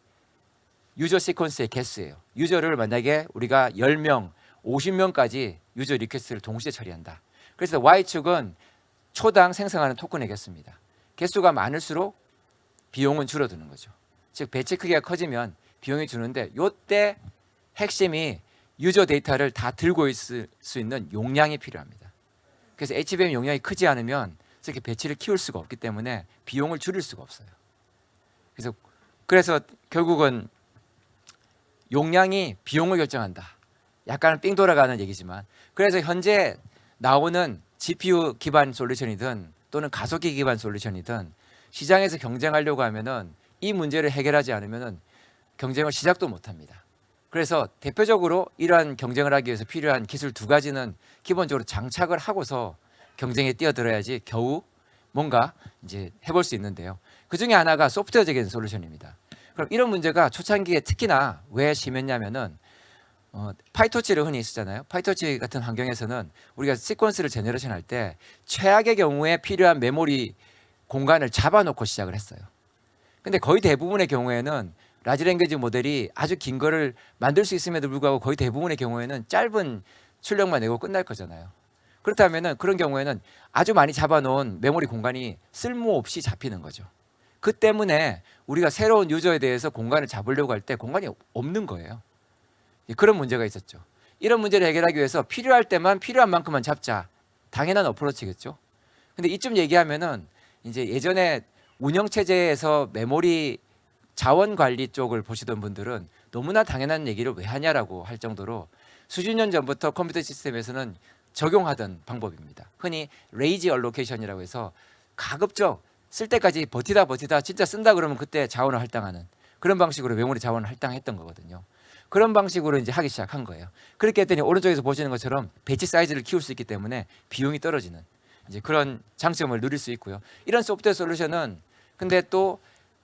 유저 시퀀스의 개수예요. 유저를 만약에 우리가 10명, 50명까지 유저 리퀘스트를 동시에 처리한다. 그래서 Y축은 초당 생성하는 토큰의 개수입니다. 개수가 많을수록 비용은 줄어드는 거죠. 즉 배치 크기가 커지면 비용이 주는데 이때 핵심이 유저 데이터를 다 들고 있을 수 있는 용량이 필요합니다. 그래서 HBM 용량이 크지 않으면 이렇게 배치를 키울 수가 없기 때문에 비용을 줄일 수가 없어요. 그래서 결국은 용량이 비용을 결정한다. 약간은 삥 돌아가는 얘기지만, 그래서 현재 나오는 GPU 기반 솔루션이든 또는 가속기 기반 솔루션이든 시장에서 경쟁하려고 하면은 이 문제를 해결하지 않으면은 경쟁을 시작도 못 합니다. 그래서 대표적으로 이러한 경쟁을 하기 위해서 필요한 기술 두 가지는 기본적으로 장착을 하고서 경쟁에 뛰어들어야지 겨우 뭔가 이제 해볼 수 있는데요. 그 중에 하나가 소프트웨어적인 솔루션입니다. 그럼 이런 문제가 초창기에 특히나 왜 심했냐면은 파이토치를 흔히 쓰잖아요. 파이토치 같은 환경에서는 우리가 시퀀스를 제너레이션 할 때 최악의 경우에 필요한 메모리 공간을 잡아놓고 시작을 했어요. 근데 거의 대부분의 경우에는 라지 랭귀지 모델이 아주 긴 거를 만들 수 있음에도 불구하고 거의 대부분의 경우에는 짧은 출력만 내고 끝날 거잖아요. 그렇다면은 그런 경우에는 아주 많이 잡아놓은 메모리 공간이 쓸모없이 잡히는 거죠. 그 때문에 우리가 새로운 유저에 대해서 공간을 잡으려고 할 때 공간이 없는 거예요. 그런 문제가 있었죠. 이런 문제를 해결하기 위해서 필요할 때만 필요한 만큼만 잡자. 당연한 어프로치겠죠. 근데 이쯤 얘기하면은 이제 예전에 운영체제에서 메모리 자원 관리 쪽을 보시던 분들은 너무나 당연한 얘기를 왜 하냐라고 할 정도로 수십 년 전부터 컴퓨터 시스템에서는 적용하던 방법입니다. 흔히 레이지 얼로케이션이라고 해서 가급적 쓸 때까지 버티다 진짜 쓴다 그러면 그때 자원을 할당하는 그런 방식으로 메모리 자원을 할당했던 거거든요. 그런 방식으로 이제 하기 시작한 거예요. 그렇게 했더니 오른쪽에서 보시는 것처럼 배치 사이즈를 키울 수 있기 때문에 비용이 떨어지는 이제 그런 장점을 누릴 수 있고요. 이런 소프트웨어 솔루션은 근데 또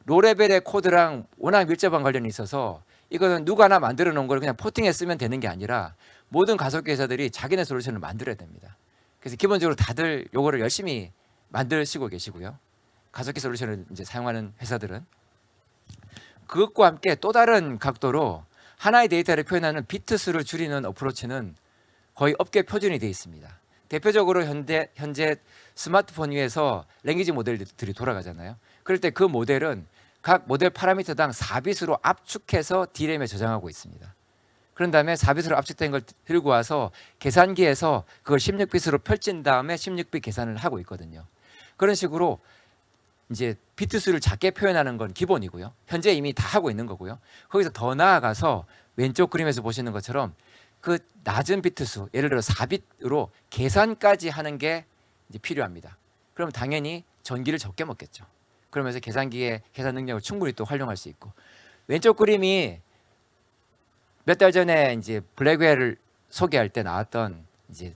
로레벨의 코드랑 워낙 밀접한 관련이 있어서 이거는 누가 만들어 놓은 걸 그냥 포팅해 쓰면 되는 게 아니라 모든 가속기 회사들이 자기네 솔루션을 만들어야 됩니다. 그래서 기본적으로 다들 요거를 열심히 만드시고 계시고요. 가속기 솔루션을 이제 사용하는 회사들은 그것과 함께 또 다른 각도로 하나의 데이터를 표현하는 비트 수를 줄이는 어프로치는 거의 업계 표준이 되어 있습니다. 대표적으로 현재 스마트폰 위에서 랭귀지 모델들이 돌아가잖아요. 그럴 때 그 모델은 각 모델 파라미터당 4빗으로 압축해서 D램에 저장하고 있습니다. 그런 다음에 4빗으로 압축된 걸 들고 와서 계산기에서 그걸 16빗으로 펼친 다음에 16빗 계산을 하고 있거든요. 그런 식으로 이제 비트 수를 작게 표현하는 건 기본이고요. 현재 이미 다 하고 있는 거고요. 거기서 더 나아가서 왼쪽 그림에서 보시는 것처럼 그 낮은 비트 수, 예를 들어 4빗으로 계산까지 하는 게 이제 필요합니다. 그럼 당연히 전기를 적게 먹겠죠. 그러면서 계산기의 계산 능력을 충분히 또 활용할 수 있고. 왼쪽 그림이 몇 달 전에 이제 블랙웰을 소개할 때 나왔던 이제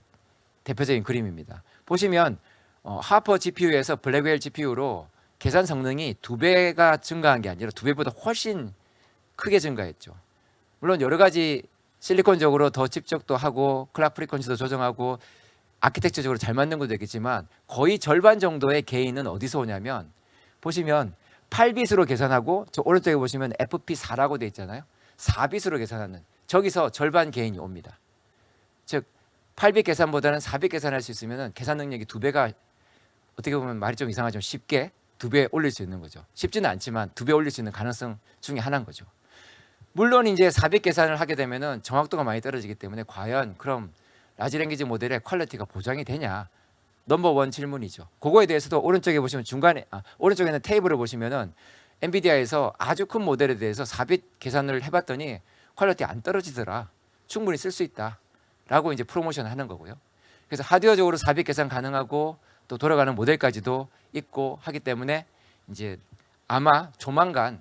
대표적인 그림입니다. 보시면 하퍼 GPU에서 블랙웰 GPU로 계산 성능이 2배가 증가한 게 아니라 2배보다 훨씬 크게 증가했죠. 물론 여러 가지 실리콘적으로 더 집적도 하고 클락 프리퀀시도 조정하고 아키텍처적으로 잘 만든 것도 있겠지만 거의 절반 정도의 게인은 어디서 오냐면 보시면 8빗으로 계산하고 저 오른쪽에 보시면 FP4라고 되어 있잖아요. 4빗으로 계산하는 저기서 절반 게인이 옵니다. 즉 8빗 계산보다는 4빗 계산할 수 있으면 계산 능력이 2배가 어떻게 보면 말이 좀 이상하지만 쉽게 2배 올릴 수 있는 거죠. 쉽지는 않지만 2배 올릴 수 있는 가능성 중에 하나인 거죠. 물론 이제 4빗 계산을 하게 되면은 정확도가 많이 떨어지기 때문에 과연 그럼 라지 랭귀지 모델의 퀄리티가 보장이 되냐? 넘버원 질문이죠. 그거에 대해서도 오른쪽에 보시면 오른쪽에는 테이블을 보시면은 엔비디아에서 아주 큰 모델에 대해서 4빗 계산을 해봤더니 퀄리티 안 떨어지더라. 충분히 쓸 수 있다라고 이제 프로모션 하는 거고요. 그래서 하드웨어적으로 4빗 계산 가능하고 또 돌아가는 모델까지도 있고 하기 때문에 이제 아마 조만간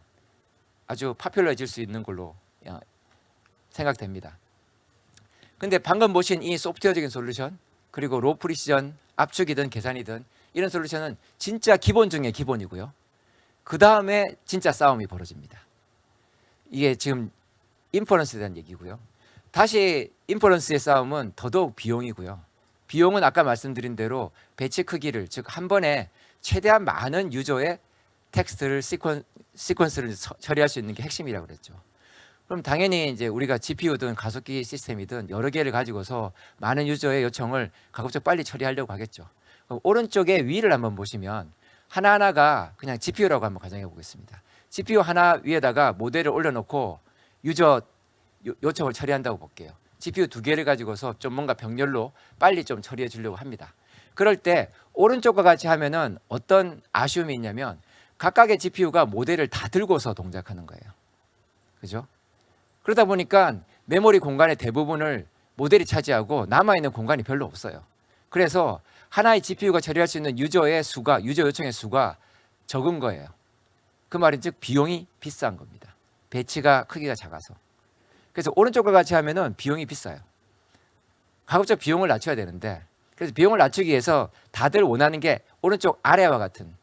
아주 파퓰러해질 수 있는 걸로 생각됩니다. 근데 방금 보신 이 소프트웨어적인 솔루션 그리고 로우 프리시전 압축이든 계산이든 이런 솔루션은 진짜 기본 중에 기본이고요. 그 다음에 진짜 싸움이 벌어집니다. 이게 지금 인퍼런스에 대한 얘기고요. 다시 인퍼런스의 싸움은 더더욱 비용이고요. 비용은 아까 말씀드린 대로 배치 크기를 즉 한 번에 최대한 많은 유저의 텍스트를 시퀀스를 처리할 수 있는 게 핵심이라고 그랬죠. 그럼 당연히 이제 우리가 GPU든 가속기 시스템이든 여러 개를 가지고서 많은 유저의 요청을 가급적 빨리 처리하려고 하겠죠. 오른쪽에 위를 한번 보시면 하나하나가 그냥 GPU라고 한번 가정해 보겠습니다. GPU 하나 위에다가 모델을 올려놓고 유저 요청을 처리한다고 볼게요. GPU 2개를 가지고서 좀 뭔가 병렬로 빨리 좀 처리해 주려고 합니다. 그럴 때 오른쪽과 같이 하면은 어떤 아쉬움이 있냐면 각각의 GPU가 모델을 다 들고서 동작하는 거예요. 그죠? 그러다 보니까 메모리 공간의 대부분을 모델이 차지하고 남아있는 공간이 별로 없어요. 그래서 하나의 GPU가 처리할 수 있는 유저 요청의 수가 적은 거예요. 그 말은 즉 비용이 비싼 겁니다. 배치가 크기가 작아서. 그래서 오른쪽과 같이 하면은 비용이 비싸요. 가급적 비용을 낮춰야 되는데, 그래서 비용을 낮추기 위해서 다들 원하는 게 오른쪽 아래와 같은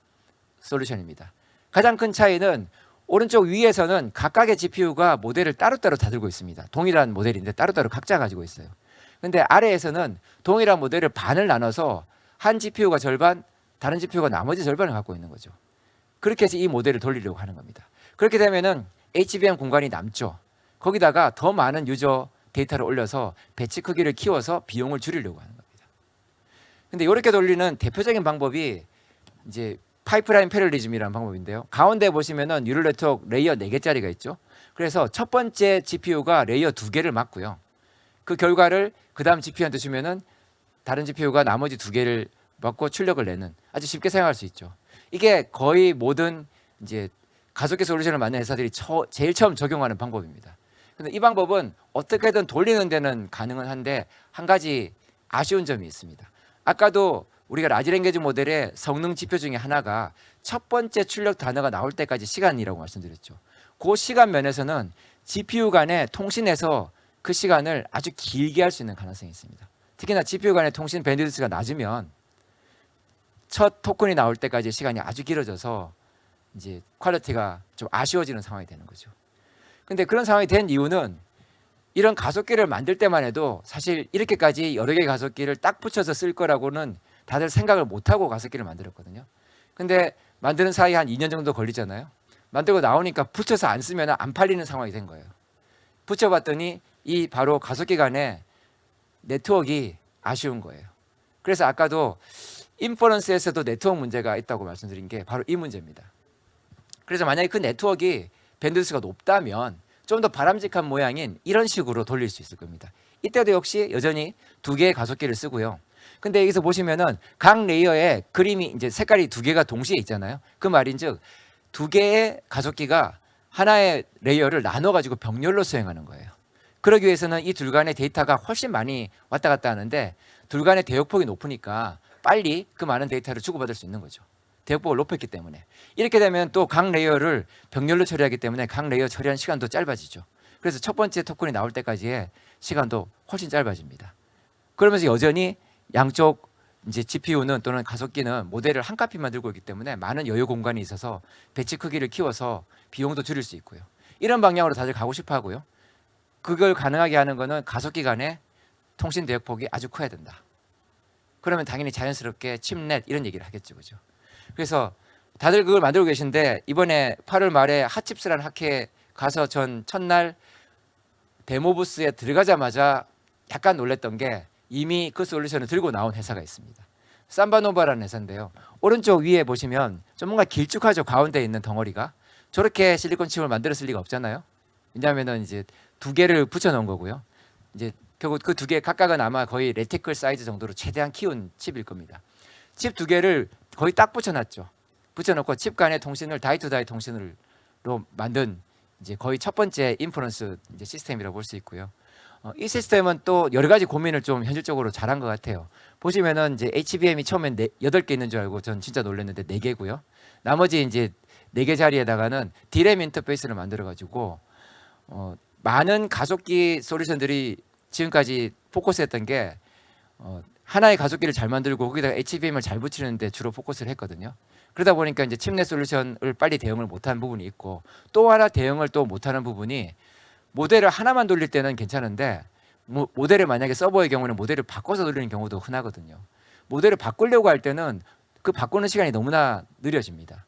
솔루션입니다. 가장 큰 차이는 오른쪽 위에서는 각각의 GPU가 모델을 따로따로 다 들고 있습니다. 동일한 모델인데 따로따로 각자 가지고 있어요. 근데 아래에서는 동일한 모델을 반을 나눠서 한 GPU가 절반, 다른 GPU가 나머지 절반을 갖고 있는 거죠. 그렇게 해서 이 모델을 돌리려고 하는 겁니다. 그렇게 되면은 HBM 공간이 남죠. 거기다가 더 많은 유저 데이터를 올려서 배치 크기를 키워서 비용을 줄이려고 하는 겁니다. 근데 이렇게 돌리는 대표적인 방법이 이제 파이프라인 패럴리즘이라는 방법인데요. 가운데 보시면은 뉴럴 네트워크 레이어 4개짜리가 있죠. 그래서 첫 번째 GPU가 레이어 2개를 맡고요. 그 결과를 그 다음 GPU한테 주면은 다른 GPU가 나머지 2개를 맡고 출력을 내는, 아주 쉽게 생각할 수 있죠. 이게 거의 모든 이제 가속기 솔루션을 만든 회사들이 제일 처음 적용하는 방법입니다. 근데 이 방법은 어떻게든 돌리는 데는 가능은 한데 한 가지 아쉬운 점이 있습니다. 아까도 우리가 라지 랭귀지 모델의 성능 지표 중에 하나가 첫 번째 출력 단어가 나올 때까지 시간이라고 말씀드렸죠. 그 시간 면에서는 GPU 간의 통신에서 그 시간을 아주 길게 할 수 있는 가능성이 있습니다. 특히나 GPU 간의 통신 밴드위드스가 낮으면 첫 토큰이 나올 때까지 시간이 아주 길어져서 이제 퀄리티가 좀 아쉬워지는 상황이 되는 거죠. 근데 그런 상황이 된 이유는 이런 가속기를 만들 때만 해도 사실 이렇게까지 여러 개의 가속기를 딱 붙여서 쓸 거라고는 다들 생각을 못하고 가습기를 만들었거든요. 근데 만드는 사이 한 2년 정도 걸리잖아요. 만들고 나오니까 붙여서 안 쓰면 안 팔리는 상황이 된 거예요. 붙여봤더니 이 바로 가속기 간의 네트워크가 아쉬운 거예요. 그래서 아까도 인퍼런스에서도 네트워크 문제가 있다고 말씀드린 게 바로 이 문제입니다. 그래서 만약에 그 네트워크가 밴드위드스가 높다면 좀 더 바람직한 모양인 이런 식으로 돌릴 수 있을 겁니다. 이때도 역시 여전히 2개의 가속기를 쓰고요. 근데 여기서 보시면은 각 레이어에 그림이 이제 색깔이 2개가 동시에 있잖아요. 그 말인즉 2개의 가속기가 하나의 레이어를 나눠 가지고 병렬로 수행하는 거예요. 그러기 위해서는 이 둘 간의 데이터가 훨씬 많이 왔다 갔다 하는데 둘 간의 대역폭이 높으니까 빨리 그 많은 데이터를 주고받을 수 있는 거죠. 대역폭을 높였기 때문에. 이렇게 되면 또 각 레이어를 병렬로 처리하기 때문에 각 레이어 처리하는 시간도 짧아지죠. 그래서 첫 번째 토큰이 나올 때까지의 시간도 훨씬 짧아집니다. 그러면서 여전히 양쪽 이제 GPU는 또는 가속기는 모델을 한 카피만 들고 있기 때문에 많은 여유 공간이 있어서 배치 크기를 키워서 비용도 줄일 수 있고요. 이런 방향으로 다들 가고 싶어 하고요. 그걸 가능하게 하는 거는 가속기 간의 통신 대역폭이 아주 커야 된다. 그러면 당연히 자연스럽게 칩넷 이런 얘기를 하겠죠. 그죠? 그래서 다들 그걸 만들고 계신데 이번에 8월 말에 핫칩스라는 학회에 가서 전 첫날 데모 부스에 들어가자마자 약간 놀랬던 게 이미 그 솔루션을 들고 나온 회사가 있습니다. 삼바노바라는 회사인데요. 오른쪽 위에 보시면 좀 뭔가 길쭉하죠. 가운데 있는 덩어리가. 저렇게 실리콘 칩을 만들었을 리가 없잖아요. 왜냐하면 이제 2개를 붙여 놓은 거고요. 이제 결국 그 2개 각각은 아마 거의 레티클 사이즈 정도로 최대한 키운 칩일 겁니다. 칩 2개를 거의 딱 붙여놨죠. 붙여놓고 칩 간의 통신을 다이 투 다이 통신으로 만든 이제 거의 첫 번째 인퍼런스 이제 시스템이라고 볼 수 있고요. 이 시스템은 또 여러 가지 고민을 좀 현실적으로 잘한 것 같아요. 보시면은 이제 HBM이 처음엔 8개 있는 줄 알고 전 진짜 놀랐는데 4개고요. 나머지 이제 4개 자리에다가는 디램 인터페이스를 만들어 가지고 많은 가속기 솔루션들이 지금까지 포커스했던 게 하나의 가속기를 잘 만들고 거기다가 HBM을 잘 붙이는데 주로 포커스를 했거든요. 그러다 보니까 이제 칩넷 솔루션을 빨리 대응을 못하는 부분이 있고 또 하나 대응을 또 못하는 부분이 모델을 하나만 돌릴 때는 괜찮은데 모델을 만약에 서버의 경우는 모델을 바꿔서 돌리는 경우도 흔하거든요. 모델을 바꾸려고 할 때는 그 바꾸는 시간이 너무나 느려집니다.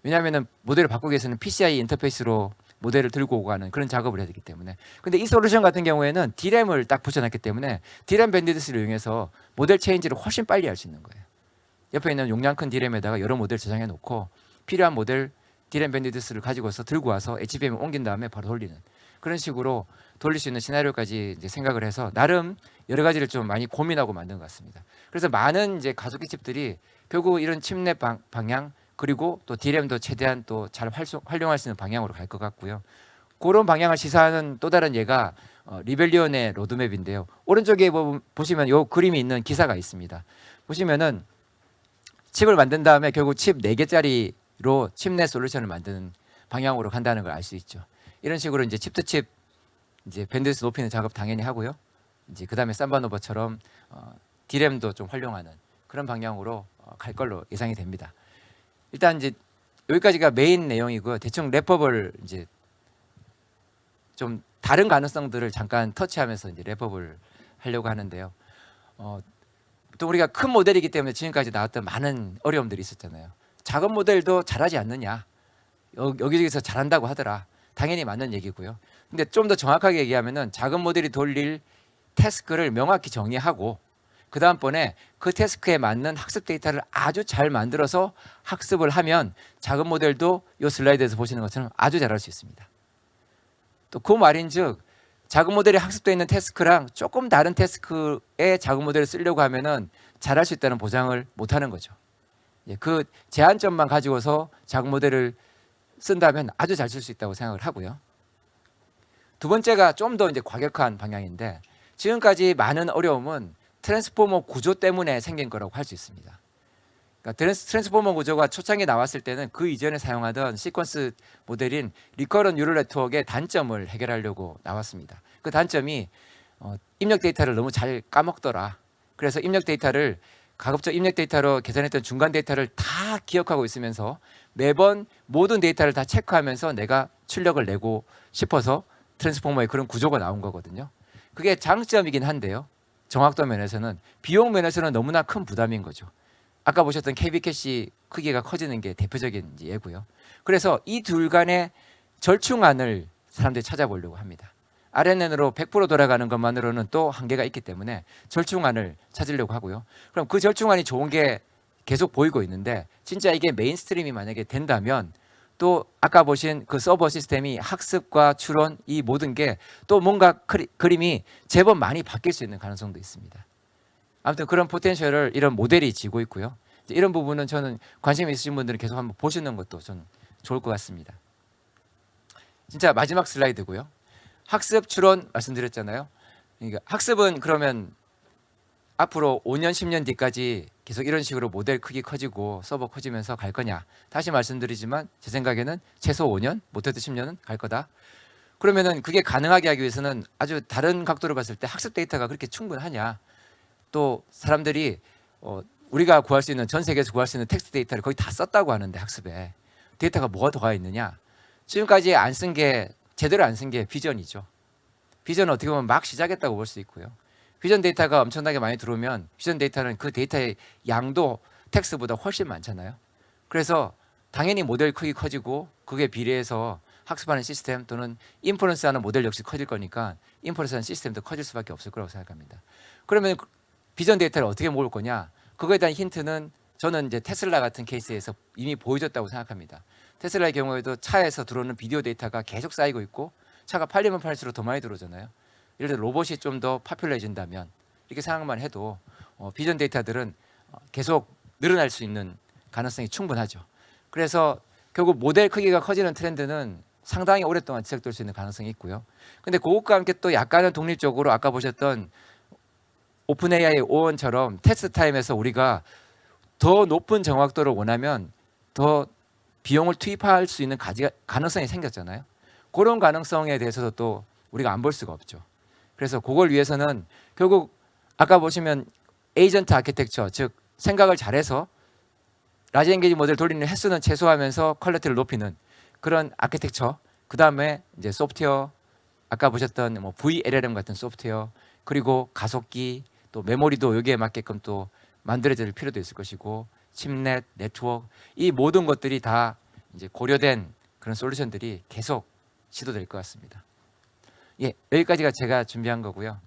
왜냐하면 모델을 바꾸기 위해서는 PCI 인터페이스로 모델을 들고 가는 그런 작업을 해야 되기 때문에. 근데 이 솔루션 같은 경우에는 D램을 딱 붙여놨기 때문에 D램 밴드위드스를 이용해서 모델 체인지를 훨씬 빨리 할 수 있는 거예요. 옆에 있는 용량 큰 D램에다가 여러 모델 저장해 놓고 필요한 모델 D램 밴드위드스를 가지고서 들고 와서 HBM을 옮긴 다음에 바로 돌리는 그런 식으로 돌릴 수 있는 시나리오까지 이제 생각을 해서 나름 여러 가지를 좀 많이 고민하고 만든 것 같습니다. 그래서 많은 이제 가속기 칩들이 결국 이런 칩넷 방향 그리고 또 D램도 최대한 또 잘 활용할 수 있는 방향으로 갈 것 같고요. 그런 방향을 시사하는 또 다른 예가 리벨리온의 로드맵인데요. 오른쪽에 보시면 요 그림이 있는 기사가 있습니다. 보시면은 칩을 만든 다음에 결국 칩 4개짜리로 칩 내 솔루션을 만드는 방향으로 간다는 걸 알 수 있죠. 이런 식으로 이제 칩 투 칩 이제 밴드위스 높이는 작업 당연히 하고요. 이제 그다음에 삼바노버처럼 디램도 좀 활용하는 그런 방향으로 갈 걸로 예상이 됩니다. 일단 이제 여기까지가 메인 내용이고 대충 랩업을 이제 좀 다른 가능성들을 잠깐 터치하면서 이제 랩업을 하려고 하는데요. 또 우리가 큰 모델이기 때문에 지금까지 나왔던 많은 어려움들이 있었잖아요. 작은 모델도 잘하지 않느냐. 여기저기서 잘한다고 하더라. 당연히 맞는 얘기고요. 근데 좀 더 정확하게 얘기하면은 작은 모델이 돌릴 태스크를 명확히 정의하고 그 다음번에 그 태스크에 맞는 학습 데이터를 아주 잘 만들어서 학습을 하면 작은 모델도 이 슬라이드에서 보시는 것처럼 아주 잘할 수 있습니다. 또 그 말인즉 작은 모델이 학습되어 있는 태스크랑 조금 다른 태스크의 작은 모델을 쓰려고 하면은 잘할 수 있다는 보장을 못하는 거죠. 그 제한점만 가지고서 작은 모델을 쓴다면 아주 잘 쓸 수 있다고 생각을 하고요. 두 번째가 좀 더 이제 과격한 방향인데 지금까지 많은 어려움은 트랜스포머 구조 때문에 생긴 거라고 할 수 있습니다. 그러니까 트랜스포머 구조가 초창기에 나왔을 때는 그 이전에 사용하던 시퀀스 모델인 리커런 뉴럴 네트워크의 단점을 해결하려고 나왔습니다. 그 단점이 입력 데이터를 너무 잘 까먹더라. 그래서 입력 데이터를 가급적 입력 데이터로 계산했던 중간 데이터를 다 기억하고 있으면서 매번 모든 데이터를 다 체크하면서 내가 출력을 내고 싶어서 트랜스포머의 그런 구조가 나온 거거든요. 그게 장점이긴 한데요. 정확도 면에서는 비용 면에서는 너무나 큰 부담인 거죠. 아까 보셨던 KB 캐시 크기가 커지는 게 대표적인 예고요. 그래서 이 둘 간의 절충안을 사람들이 찾아보려고 합니다. RNN으로 100% 돌아가는 것만으로는 또 한계가 있기 때문에 절충안을 찾으려고 하고요. 그럼 그 절충안이 좋은 게 계속 보이고 있는데 진짜 이게 메인스트림이 만약에 된다면 또 아까 보신 그 서버 시스템이 학습과 추론 이 모든 게 또 뭔가 그림이 제법 많이 바뀔 수 있는 가능성도 있습니다. 아무튼 그런 포텐셜을 이런 모델이 지고 있고요. 이런 부분은 저는 관심 있으신 분들은 계속 한번 보시는 것도 좀 좋을 것 같습니다. 진짜 마지막 슬라이드고요. 학습 추론 말씀드렸잖아요. 그러니까 학습은 그러면 앞으로 5년 10년 뒤까지 계속 이런 식으로 모델 크기 커지고 서버 커지면서 갈 거냐. 다시 말씀드리지만 제 생각에는 최소 5년 못해도 10년은 갈 거다. 그러면은 그게 가능하게 하기 위해서는 아주 다른 각도로 봤을 때 학습 데이터가 그렇게 충분하냐. 또 사람들이 우리가 구할 수 있는 전 세계에서 구할 수 있는 텍스트 데이터를 거의 다 썼다고 하는데 학습에 데이터가 뭐가 더 있느냐. 지금까지 안 쓴 게 제대로 안 쓴 게 비전이죠. 비전은 어떻게 보면 막 시작했다고 볼 수 있고요. 비전 데이터가 엄청나게 많이 들어오면 비전 데이터는 그 데이터의 양도 텍스트보다 훨씬 많잖아요. 그래서 당연히 모델 크기 커지고 그게 비례해서 학습하는 시스템 또는 인퍼런스하는 모델 역시 커질 거니까 인퍼런스하는 시스템도 커질 수밖에 없을 거라고 생각합니다. 그러면 비전 데이터를 어떻게 모을 거냐? 그거에 대한 힌트는 저는 이제 테슬라 같은 케이스에서 이미 보여줬다고 생각합니다. 테슬라의 경우에도 차에서 들어오는 비디오 데이터가 계속 쌓이고 있고 차가 팔리면 팔수록 더 많이 들어오잖아요. 예를 들어 로봇이 좀 더 파퓰러해진다면 이렇게 생각만 해도 비전 데이터들은 계속 늘어날 수 있는 가능성이 충분하죠. 그래서 결국 모델 크기가 커지는 트렌드는 상당히 오랫동안 지속될 수 있는 가능성이 있고요. 근데 그것과 함께 또 약간은 독립적으로 아까 보셨던 오픈 AI O1처럼 테스트 타임에서 우리가 더 높은 정확도를 원하면 더 비용을 투입할 수 있는 가능성이 생겼잖아요. 그런 가능성에 대해서도 또 우리가 안 볼 수가 없죠. 그래서 그걸 위해서는 결국 아까 보시면 에이전트 아키텍처, 즉 생각을 잘해서 라지 엔게이지 모델 돌리는 횟수는 최소화하면서 퀄리티를 높이는 그런 아키텍처, 그 다음에 이제 소프트웨어, 아까 보셨던 뭐 VLLM 같은 소프트웨어, 그리고 가속기, 또 메모리도 여기에 맞게끔 또 만들어질 필요도 있을 것이고, 칩넷, 네트워크, 이 모든 것들이 다 이제 고려된 그런 솔루션들이 계속 시도될 것 같습니다. 예, 여기까지가 제가 준비한 거고요.